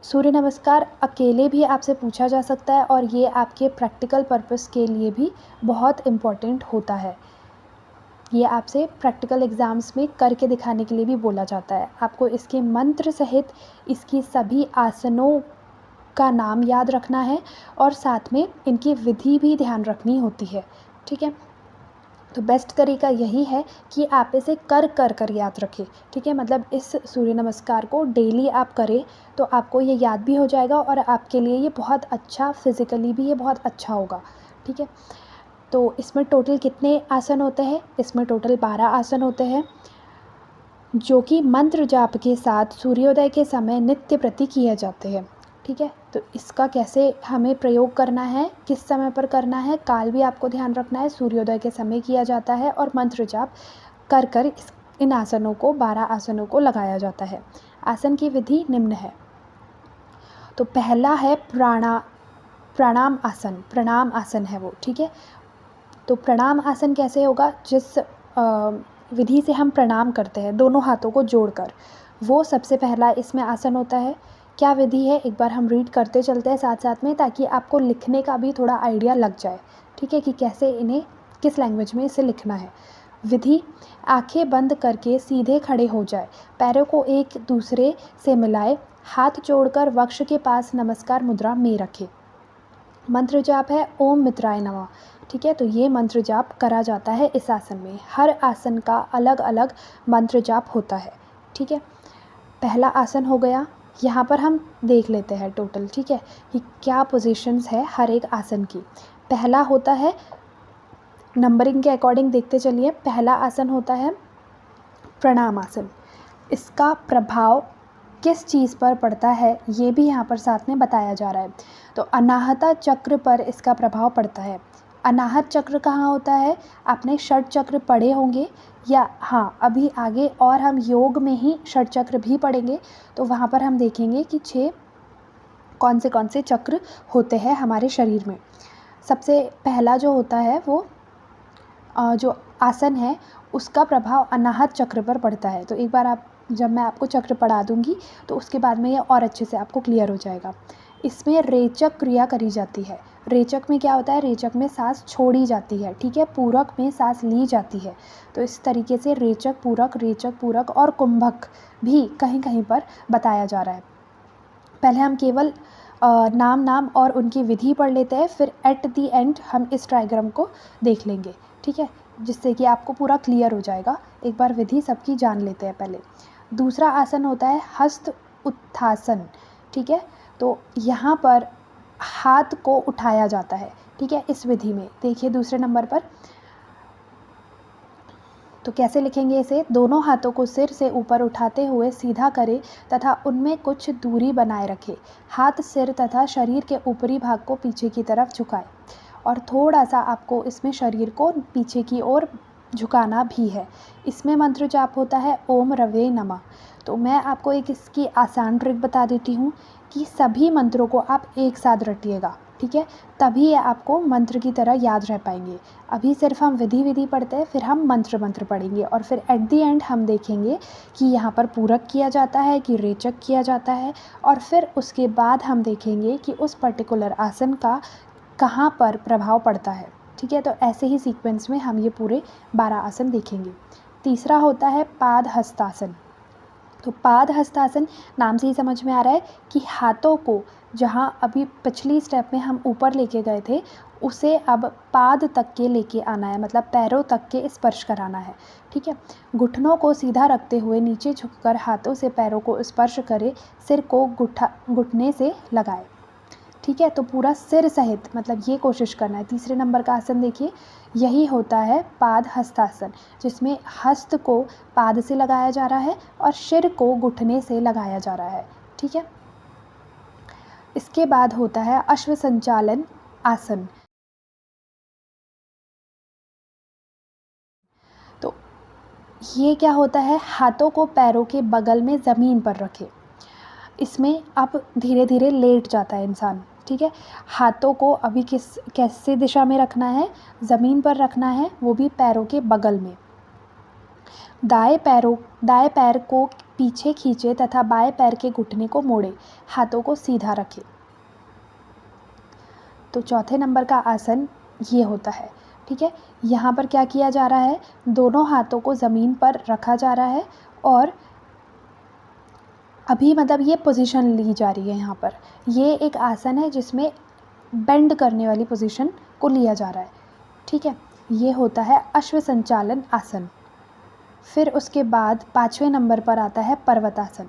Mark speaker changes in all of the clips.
Speaker 1: सूर्य नमस्कार अकेले भी आपसे पूछा जा सकता है और ये आपके प्रैक्टिकल पर्पस के लिए भी बहुत इम्पॉर्टेंट होता है। ये आपसे प्रैक्टिकल एग्ज़ाम्स में करके दिखाने के लिए भी बोला जाता है। आपको इसके मंत्र सहित इसकी सभी आसनों का नाम याद रखना है और साथ में इनकी विधि भी ध्यान रखनी होती है। ठीक है, तो बेस्ट तरीका यही है कि आप इसे कर याद रखें। ठीक है, मतलब इस सूर्य नमस्कार को डेली आप करें तो आपको ये याद भी हो जाएगा और आपके लिए ये बहुत अच्छा, फिज़िकली भी ये बहुत अच्छा होगा। ठीक है, तो इसमें टोटल कितने आसन होते हैं? इसमें टोटल 12 आसन होते हैं, जो कि मंत्र जाप के साथ सूर्योदय के समय नित्य प्रति किए जाते हैं। ठीक है, तो इसका कैसे हमें प्रयोग करना है, किस समय पर करना है, काल भी आपको ध्यान रखना है। सूर्योदय के समय किया जाता है और मंत्र जाप कर इन आसनों को, 12 आसनों को लगाया जाता है। आसन की विधि निम्न है। तो पहला है प्रणाम आसन। प्रणाम आसन है वो। ठीक है, तो प्रणाम आसन कैसे होगा? जिस विधि से हम प्रणाम करते हैं दोनों हाथों को जोड़कर, वो सबसे पहला इसमें आसन होता है। क्या विधि है, एक बार हम रीड करते चलते हैं साथ साथ में, ताकि आपको लिखने का भी थोड़ा आइडिया लग जाए। ठीक है, कि कैसे इन्हें, किस लैंग्वेज में इसे लिखना है। विधि: आंखें बंद करके सीधे खड़े हो जाए, पैरों को एक दूसरे से मिलाए, हाथ जोड़कर वक्ष के पास नमस्कार मुद्रा में रखें। मंत्र जाप है ओम मित्राय नमः। ठीक है, तो ये मंत्र जाप करा जाता है इस आसन में। हर आसन का अलग अलग मंत्र जाप होता है। ठीक है, पहला आसन हो गया। यहाँ पर हम देख लेते हैं टोटल, ठीक है, कि क्या पोजीशंस है हर एक आसन की। पहला होता है, नंबरिंग के अकॉर्डिंग देखते चलिए, पहला आसन होता है प्रणाम आसन। इसका प्रभाव किस चीज़ पर पड़ता है ये भी यहाँ पर साथ में बताया जा रहा है। तो अनाहता चक्र पर इसका प्रभाव पड़ता है। अनाहत चक्र कहाँ होता है? आपने षट चक्र पढ़े होंगे, या हाँ, अभी आगे और हम योग में ही षट चक्र भी पढ़ेंगे, तो वहाँ पर हम देखेंगे कि 6 कौन से चक्र होते हैं हमारे शरीर में। सबसे पहला जो होता है वो जो आसन है उसका प्रभाव अनाहत चक्र पर पड़ता है। तो एक बार आप, जब मैं आपको चक्र पढ़ा दूंगी तो उसके बाद में ये और अच्छे से आपको क्लियर हो जाएगा। इसमें रेचक क्रिया करी जाती है। रेचक में क्या होता है? रेचक में सांस छोड़ी जाती है। ठीक है, पूरक में सांस ली जाती है। तो इस तरीके से रेचक पूरक और कुंभक भी कहीं कहीं पर बताया जा रहा है। पहले हम केवल नाम और उनकी विधि पढ़ लेते हैं, फिर एट दी एंड हम इस डायग्राम को देख लेंगे। ठीक है, जिससे कि आपको पूरा क्लियर हो जाएगा। एक बार विधि सबकी जान लेते हैं पहले। दूसरा आसन होता है हस्त उत्थासन। ठीक है, तो यहाँ पर हाथ को उठाया जाता है। ठीक है, इस विधि में देखिए दूसरे नंबर पर, तो कैसे लिखेंगे इसे? दोनों हाथों को सिर से ऊपर उठाते हुए सीधा करें तथा उनमें कुछ दूरी बनाए रखें। हाथ सिर तथा शरीर के ऊपरी भाग को पीछे की तरफ झुकाएं और थोड़ा सा आपको इसमें शरीर को पीछे की ओर झुकाना भी है। इसमें मंत्र जाप होता है ओम रवे नमः। तो मैं आपको एक इसकी आसान ट्रिक बता देती हूँ कि सभी मंत्रों को आप एक साथ रटिएगा। ठीक है, तभी ये आपको मंत्र की तरह याद रह पाएंगे। अभी सिर्फ हम विधि पढ़ते हैं, फिर हम मंत्र पढ़ेंगे और फिर एट दी एंड हम देखेंगे कि यहाँ पर पूरक किया जाता है कि रेचक किया जाता है, और फिर उसके बाद हम देखेंगे कि उस पर्टिकुलर आसन का कहाँ पर प्रभाव पड़ता है। ठीक है, तो ऐसे ही सीक्वेंस में हम ये पूरे 12 आसन देखेंगे। तीसरा होता है पाद हस्तासन। तो पाद हस्तासन नाम से ही समझ में आ रहा है कि हाथों को जहाँ अभी पिछली स्टेप में हम ऊपर लेके गए थे, उसे अब पाद तक के लेके आना है, मतलब पैरों तक के स्पर्श कराना है। ठीक है, घुटनों को सीधा रखते हुए नीचे झुककर हाथों से पैरों को स्पर्श करें, सिर को घुटने से लगाए। ठीक है, तो पूरा सिर सहित, मतलब ये कोशिश करना है। तीसरे नंबर का आसन देखिए, यही होता है पाद हस्तासन, जिसमें हस्त को पाद से लगाया जा रहा है और सिर को घुटने से लगाया जा रहा है। ठीक है, इसके बाद होता है अश्व संचालन आसन। तो ये क्या होता है? हाथों को पैरों के बगल में ज़मीन पर रखें। इसमें अब धीरे धीरे लेट जाता है इंसान। ठीक है, हाथों को अभी कैसे दिशा में रखना है? ज़मीन पर रखना है, वो भी पैरों के बगल में। दाएं पैर को पीछे खींचे तथा बाएं पैर के घुटने को मोड़े, हाथों को सीधा रखें। तो चौथे नंबर का आसन ये होता है। ठीक है, यहाँ पर क्या किया जा रहा है, दोनों हाथों को ज़मीन पर रखा जा रहा है और अभी मतलब ये पोजीशन ली जा रही है। यहाँ पर ये एक आसन है जिसमें बेंड करने वाली पोजीशन को लिया जा रहा है। ठीक है, ये होता है अश्व संचालन आसन। फिर उसके बाद 5वें नंबर पर आता है पर्वतासन।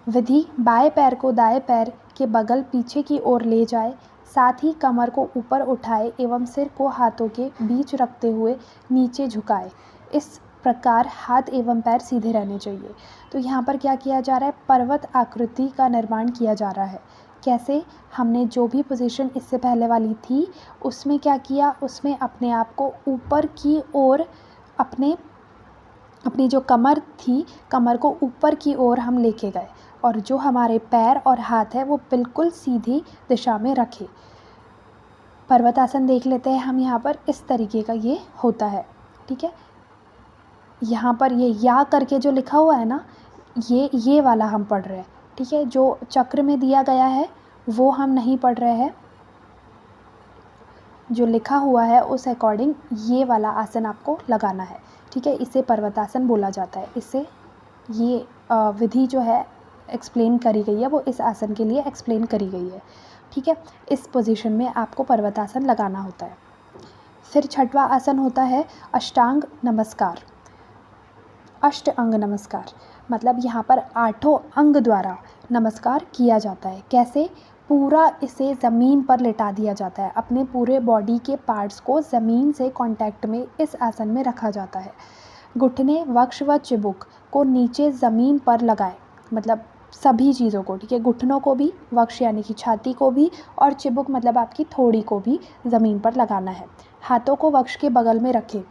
Speaker 1: विधि: बाएं पैर को दाएं पैर के बगल पीछे की ओर ले जाए, साथ ही कमर को ऊपर उठाए एवं सिर को हाथों के बीच रखते हुए नीचे झुकाए। इस प्रकार हाथ एवं पैर सीधे रहने चाहिए। तो यहाँ पर क्या किया जा रहा है, पर्वत आकृति का निर्माण किया जा रहा है। कैसे, हमने जो भी पोजीशन इससे पहले वाली थी उसमें क्या किया, उसमें अपने आप को ऊपर की ओर अपनी जो कमर थी, कमर को ऊपर की ओर हम लेके गए और जो हमारे पैर और हाथ है वो बिल्कुल सीधी दिशा में रखे। पर्वतासन देख लेते हैं हम। यहाँ पर इस तरीके का ये होता है। ठीक है, यहाँ पर ये या करके जो लिखा हुआ है ना, ये वाला हम पढ़ रहे हैं। ठीक है, जो चक्र में दिया गया है वो हम नहीं पढ़ रहे हैं, जो लिखा हुआ है उस अकॉर्डिंग ये वाला आसन आपको लगाना है। ठीक है, इसे पर्वतासन बोला जाता है। इससे ये विधि जो है एक्सप्लेन करी गई है, वो इस आसन के लिए एक्सप्लेन करी गई है। ठीक है, इस पोजीशन में आपको पर्वतासन लगाना होता है। फिर छठवां आसन होता है अष्टांग नमस्कार। अष्ट अंग नमस्कार मतलब यहाँ पर 8 अंग द्वारा नमस्कार किया जाता है। कैसे, पूरा इसे ज़मीन पर लेटा दिया जाता है। अपने पूरे बॉडी के पार्ट्स को ज़मीन से कांटेक्ट में इस आसन में रखा जाता है। घुटने, वक्ष व चिबुक को नीचे ज़मीन पर लगाएं, मतलब सभी चीज़ों को। ठीक है, घुटनों को भी, वक्ष यानी कि छाती को भी, और चिबुक मतलब आपकी थोड़ी को भी ज़मीन पर लगाना है। हाथों को वक्ष के बगल में रखें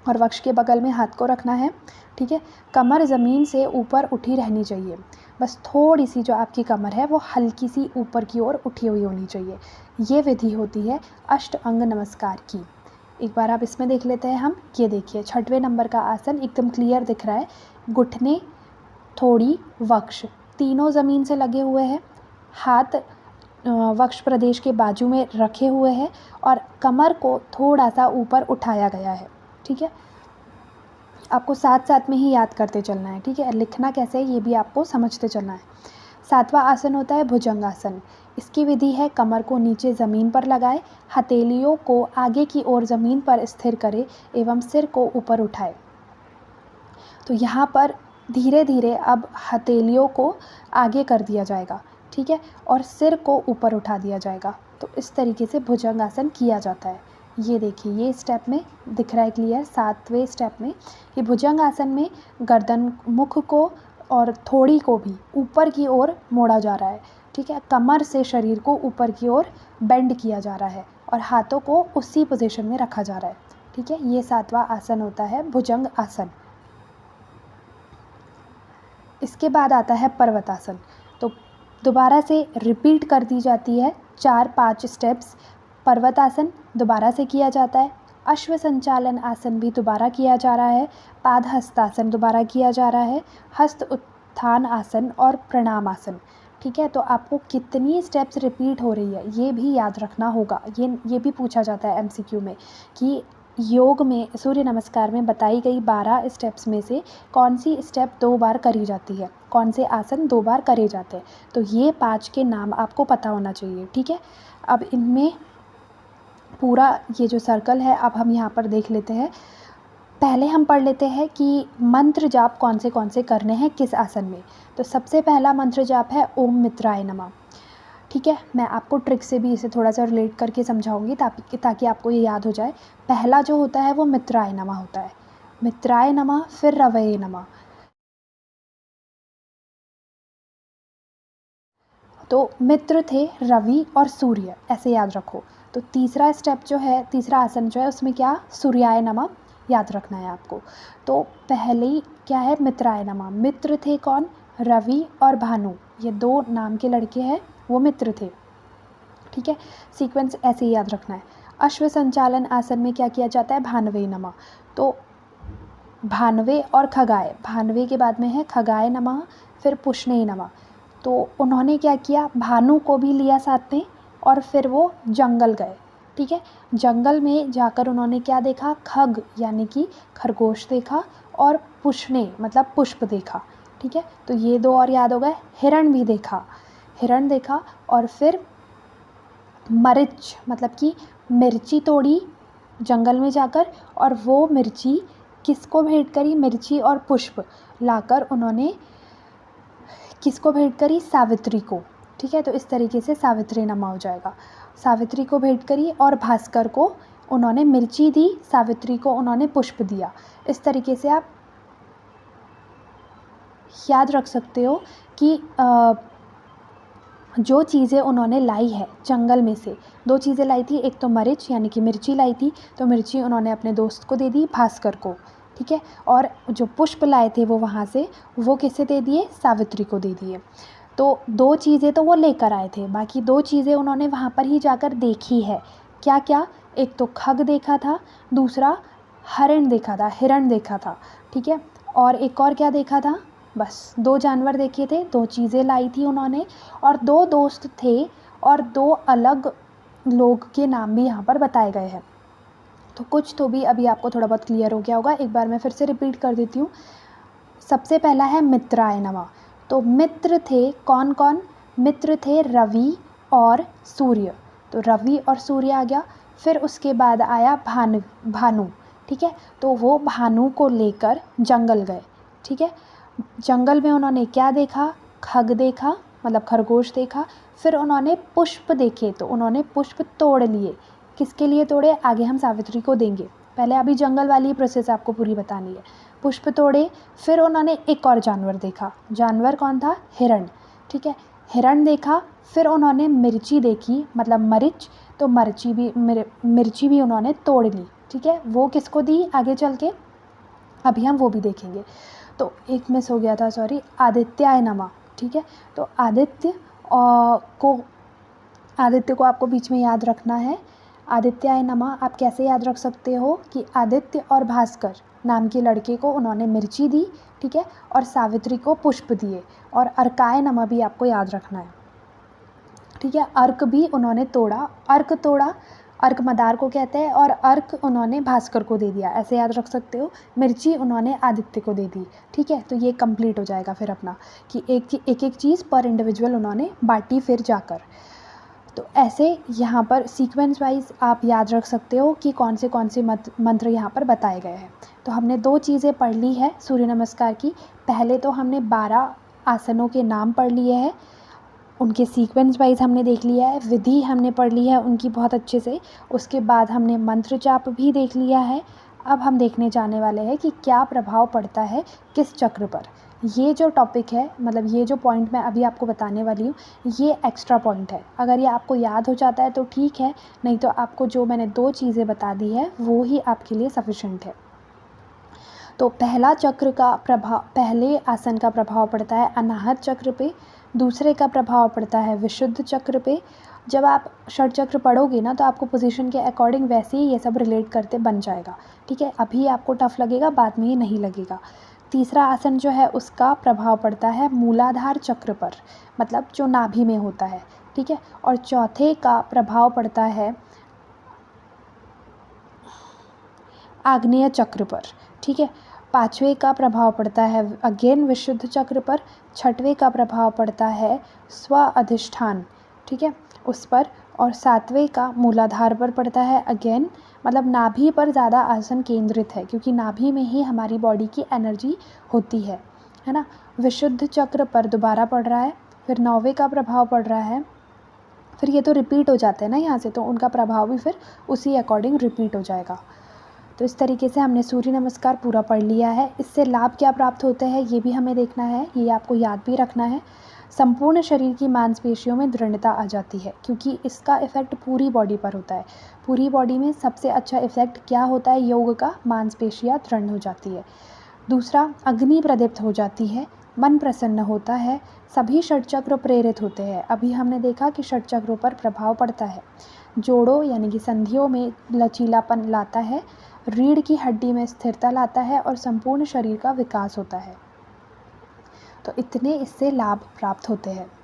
Speaker 1: और वक्ष के बगल में हाथ को रखना है। ठीक है, कमर ज़मीन से ऊपर उठी रहनी चाहिए। बस थोड़ी सी जो आपकी कमर है वो हल्की सी ऊपर की ओर उठी हुई होनी चाहिए। ये विधि होती है अष्ट अंग नमस्कार की। एक बार आप इसमें देख लेते हैं हम। ये देखिए, 6वें नंबर का आसन एकदम क्लियर दिख रहा है। घुटने, थोड़ी, वक्ष तीनों ज़मीन से लगे हुए हैं। हाथ वक्ष प्रदेश के बाजू में रखे हुए हैं और कमर को थोड़ा सा ऊपर उठाया गया है। ठीक है, आपको साथ साथ में ही याद करते चलना है। ठीक है, लिखना कैसे है ये भी आपको समझते चलना है। 7वां आसन होता है भुजंगासन। इसकी विधि है कमर को नीचे ज़मीन पर लगाए, हथेलियों को आगे की ओर ज़मीन पर स्थिर करें एवं सिर को ऊपर उठाए। तो यहाँ पर धीरे धीरे अब हथेलियों को आगे कर दिया जाएगा। ठीक है, और सिर को ऊपर उठा दिया जाएगा। तो इस तरीके से भुजंगासन किया जाता है। ये देखिए, ये स्टेप में दिख रहा है क्लियर। 7वें स्टेप में ये भुजंगासन में गर्दन, मुख को और थोड़ी को भी ऊपर की ओर मोड़ा जा रहा है। ठीक है, कमर से शरीर को ऊपर की ओर बेंड किया जा रहा है और हाथों को उसी पोजीशन में रखा जा रहा है। ठीक है, ये 7वां आसन होता है भुजंग आसन। इसके बाद आता है पर्वतासन। तो दोबारा से रिपीट कर दी जाती है 4-5 स्टेप्स। पर्वतासन दोबारा से किया जाता है। अश्व संचालन आसन भी दोबारा किया जा रहा है। पाद हस्तासन दोबारा किया जा रहा है। हस्त उत्थान आसन और प्रणाम आसन। ठीक है, तो आपको कितनी स्टेप्स रिपीट हो रही है ये भी याद रखना होगा। ये भी पूछा जाता है एमसीक्यू में कि योग में, सूर्य नमस्कार में बताई गई 12 स्टेप्स में से कौन सी स्टेप 2 बार करी जाती है, कौन से आसन 2 बार करे जाते हैं। तो ये 5 के नाम आपको पता होना चाहिए। ठीक है, अब इनमें पूरा ये जो सर्कल है अब हम यहाँ पर देख लेते हैं। पहले हम पढ़ लेते हैं कि मंत्र जाप कौन से करने हैं किस आसन में। तो सबसे पहला मंत्र जाप है ओम मित्राय नमः। ठीक है, मैं आपको ट्रिक से भी इसे थोड़ा सा रिलेट करके समझाऊंगी ताकि आपको ये याद हो जाए। पहला जो होता है वो मित्राय नमः होता है। मित्राय नमः, फिर रवये नमः। तो मित्र थे रवि और सूर्य, ऐसे याद रखो। तो तीसरा स्टेप जो है, तीसरा आसन जो है उसमें क्या, सूर्याय नमः याद रखना है आपको। तो पहले ही क्या है, मित्राय नमः। मित्र थे कौन, रवि और भानु, ये 2 नाम के लड़के हैं, वो मित्र थे। ठीक है, सीक्वेंस ऐसे ही याद रखना है। अश्व संचालन आसन में क्या किया जाता है, भानवे नमः। तो भानवे और खगाए, भानवे के बाद में है खगाए नमः, फिर पुष्णे नमः। तो उन्होंने क्या किया, भानु को भी लिया साथ में और फिर वो जंगल गए। ठीक है, जंगल में जाकर उन्होंने क्या देखा, खग यानी कि खरगोश देखा और पुष्णे मतलब पुष्प देखा। ठीक है, तो ये दो और याद हो गए। हिरण भी देखा, हिरण देखा और फिर मरीच मतलब कि मिर्ची तोड़ी जंगल में जाकर, और वो मिर्ची किसको भेंट करी, मिर्ची और पुष्प लाकर उन्होंने किसको भेंट करी, सावित्री को। ठीक है, तो इस तरीके से सावित्री नमा हो जाएगा। सावित्री को भेंट करी और भास्कर को उन्होंने मिर्ची दी, सावित्री को उन्होंने पुष्प दिया। इस तरीके से आप याद रख सकते हो कि जो चीज़ें उन्होंने लाई है जंगल में से, दो चीज़ें लाई थी, एक तो मरीच यानी कि मिर्ची लाई थी, तो मिर्ची उन्होंने अपने दोस्त को दे दी, भास्कर को। ठीक है, और जो पुष्प लाए थे वो वहाँ से, वो किसे दे दिए, सावित्री को दे दिए। तो दो चीज़ें तो वो लेकर आए थे, बाकी दो चीज़ें उन्होंने वहाँ पर ही जाकर देखी है। क्या क्या, एक तो खग देखा था, दूसरा हरण देखा था, हिरण देखा था। ठीक है, और एक और क्या देखा था, बस दो जानवर देखे थे, दो चीज़ें लाई थी उन्होंने, और दो दोस्त थे, और दो अलग लोग के नाम भी यहाँ पर बताए गए हैं। तो कुछ तो भी अभी आपको थोड़ा बहुत क्लियर हो गया होगा। एक बार मैं फिर से रिपीट कर देती हूँ। सबसे पहला है मित्राय नमः। तो मित्र थे कौन कौन, मित्र थे रवि और सूर्य, तो रवि और सूर्य आ गया। फिर उसके बाद आया भानु। ठीक है, तो वो भानु को लेकर जंगल गए। ठीक है, जंगल में उन्होंने क्या देखा, खग देखा मतलब खरगोश देखा। फिर उन्होंने पुष्प देखे, तो उन्होंने पुष्प तोड़ लिए। किसके लिए तोड़े, आगे हम सावित्री को देंगे, पहले अभी जंगल वाली प्रोसेस आपको पूरी बतानी है। पुष्प तोड़े, फिर उन्होंने एक और जानवर देखा, जानवर कौन था, हिरण। ठीक है, हिरण देखा। फिर उन्होंने मिर्ची देखी मतलब मरीच, तो मिर्ची भी उन्होंने तोड़ ली। ठीक है, वो किसको दी आगे चल के, अभी हम वो भी देखेंगे। तो एक मिस हो गया था, सॉरी, आदित्याय नमः। ठीक है, तो आदित्य को आपको बीच में याद रखना है। आदित्याय नमः आप कैसे याद रख सकते हो कि आदित्य और भास्कर नाम के लड़के को उन्होंने मिर्ची दी। ठीक है, और सावित्री को पुष्प दिए। और अर्काय नमः भी आपको याद रखना है। ठीक है, अर्क भी उन्होंने तोड़ा, अर्क तोड़ा, अर्क मदार को कहते हैं, और अर्क उन्होंने भास्कर को दे दिया, ऐसे याद रख सकते हो। मिर्ची उन्होंने आदित्य को दे दी। ठीक है, तो ये कंप्लीट हो जाएगा फिर अपना कि एक चीज़ पर इंडिविजुअल उन्होंने बांटी फिर जाकर। तो ऐसे यहाँ पर सीक्वेंस वाइज आप याद रख सकते हो कि कौन से मंत्र यहाँ पर बताए गए हैं। तो हमने दो चीज़ें पढ़ ली है सूर्य नमस्कार की। पहले तो हमने 12 आसनों के नाम पढ़ लिए हैं, उनके सीक्वेंस वाइज हमने देख लिया है, विधि हमने पढ़ ली है उनकी बहुत अच्छे से। उसके बाद हमने मंत्र जाप भी देख लिया है। अब हम देखने जाने वाले हैं कि क्या प्रभाव पड़ता है किस चक्र पर। ये जो टॉपिक है मतलब ये जो पॉइंट मैं अभी आपको बताने वाली हूँ, ये एक्स्ट्रा पॉइंट है। अगर ये आपको याद हो जाता है तो ठीक है, नहीं तो आपको जो मैंने दो चीज़ें बता दी है वो ही आपके लिए सफिशेंट है। तो पहला चक्र का प्रभाव, पहले आसन का प्रभाव पड़ता है अनाहत चक्र पे, दूसरे का प्रभाव पड़ता है विशुद्ध चक्र पे। जब आप षट चक्र पढ़ोगे ना तो आपको पोजीशन के अकॉर्डिंग वैसे ही ये सब रिलेट करते बन जाएगा। ठीक है, अभी आपको टफ लगेगा, बाद में ही नहीं लगेगा। तीसरा आसन जो है उसका प्रभाव पड़ता है मूलाधार चक्र पर, मतलब जो नाभि में होता है। ठीक है, और चौथे का प्रभाव पड़ता है आग्नेय चक्र पर। ठीक है, पांचवें का प्रभाव पड़ता है अगेन विशुद्ध चक्र पर, छठवें का प्रभाव पड़ता है स्व अधिष्ठान, ठीक है, उस पर, और सातवें का मूलाधार पर पड़ता है अगेन, मतलब नाभि पर ज़्यादा आसन केंद्रित है क्योंकि नाभि में ही हमारी बॉडी की एनर्जी होती है ना। विशुद्ध चक्र पर दोबारा पड़ रहा है, फिर नौवें का प्रभाव पड़ रहा है, फिर ये तो रिपीट हो जाते हैं ना यहाँ से, तो उनका प्रभाव भी फिर उसी अकॉर्डिंग रिपीट हो जाएगा। तो इस तरीके से हमने सूर्य नमस्कार पूरा पढ़ लिया है। इससे लाभ क्या प्राप्त होते हैं ये भी हमें देखना है, ये आपको याद भी रखना है। संपूर्ण शरीर की मांसपेशियों में दृढ़ता आ जाती है क्योंकि इसका इफ़ेक्ट पूरी बॉडी पर होता है। पूरी बॉडी में सबसे अच्छा इफ़ेक्ट क्या होता है योग का, मांसपेशियाँ दृढ़ हो जाती है। दूसरा, अग्नि प्रदीप्त हो जाती है, मन प्रसन्न होता है, सभी षटचक्र प्रेरित होते हैं। अभी हमने देखा कि षटचक्रों पर प्रभाव पड़ता है। जोड़ों यानी कि संधियों में लचीलापन लाता है, रीढ़ की हड्डी में स्थिरता लाता है और संपूर्ण शरीर का विकास होता है। तो इतने इससे लाभ प्राप्त होते हैं।